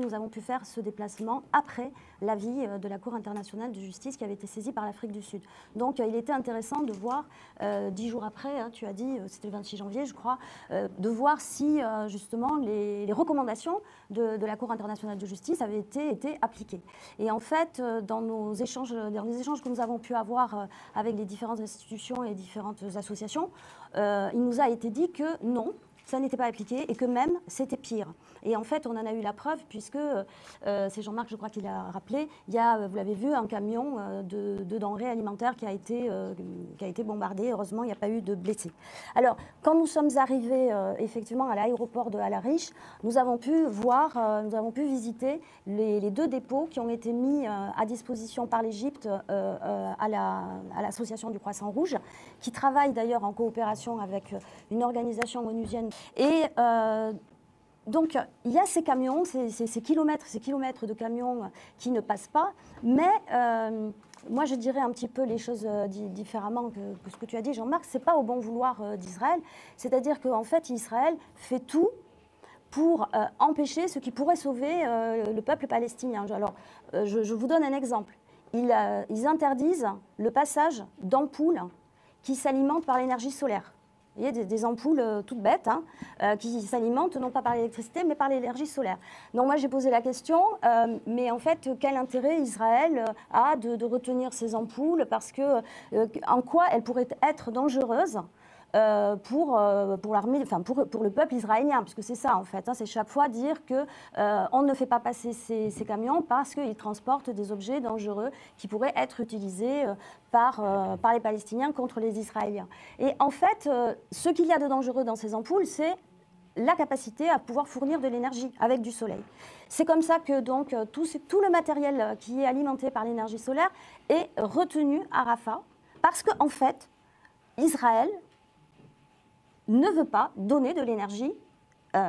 nous avons pu faire ce déplacement après l'avis de la Cour internationale de justice qui avait été saisie par l'Afrique du Sud. Donc il était intéressant de voir, 10 jours après, tu as dit, c'était le 26 janvier je crois, de voir si justement les recommandations de la Cour internationale de justice avaient été appliquées. Et en fait, dans les échanges que nous avons pu avoir avec les différentes institutions et différentes associations, il nous a été dit que non, ça n'était pas appliqué et que même c'était pire. Et en fait, on en a eu la preuve puisque, c'est Jean-Marc, je crois qu'il a rappelé, il y a, vous l'avez vu, un camion de denrées alimentaires qui a été bombardé. Heureusement, il n'y a pas eu de blessés. Alors, quand nous sommes arrivés effectivement à l'aéroport de Al-Arish, nous avons pu visiter les 2 dépôts qui ont été mis à disposition par l'Égypte à l'association du Croissant Rouge, qui travaille d'ailleurs en coopération avec une organisation onusienne. Et donc, il y a ces camions, ces kilomètres de camions qui ne passent pas, mais moi je dirais un petit peu les choses différemment que ce que tu as dit, Jean-Marc, ce n'est pas au bon vouloir d'Israël, c'est-à-dire qu'en fait Israël fait tout pour empêcher ce qui pourrait sauver le peuple palestinien. Alors, je vous donne un exemple. Ils interdisent le passage d'ampoules qui s'alimentent par l'énergie solaire. Il y a des ampoules toutes bêtes qui s'alimentent non pas par l'électricité mais par l'énergie solaire. Donc moi j'ai posé la question, mais en fait quel intérêt Israël a de retenir ces ampoules, parce que en quoi elles pourraient être dangereuses pour l'armée, enfin pour le peuple israélien, puisque c'est ça en fait, c'est chaque fois dire que on ne fait pas passer ces camions parce qu'ils transportent des objets dangereux qui pourraient être utilisés par les Palestiniens contre les Israéliens. Et en fait, ce qu'il y a de dangereux dans ces ampoules, c'est la capacité à pouvoir fournir de l'énergie avec du soleil. C'est comme ça que donc tout le matériel qui est alimenté par l'énergie solaire est retenu à Rafah, parce qu'en fait, Israël ne veut pas donner de l'énergie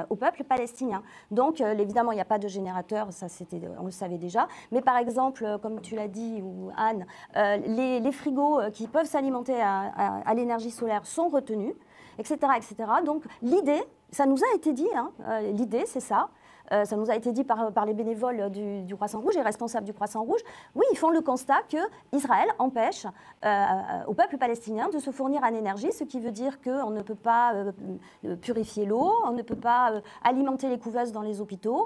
au peuple palestinien. Donc, évidemment, il n'y a pas de générateur, ça on le savait déjà. Mais par exemple, comme tu l'as dit, ou Anne, les frigos qui peuvent s'alimenter à l'énergie solaire sont retenus, etc., etc. Donc, l'idée, ça nous a été dit, l'idée, c'est ça. Ça nous a été dit par les bénévoles du Croissant Rouge et responsables du Croissant Rouge. Oui, ils font le constat qu'Israël empêche au peuple palestinien de se fournir en énergie, ce qui veut dire qu'on ne peut pas purifier l'eau, on ne peut pas alimenter les couveuses dans les hôpitaux.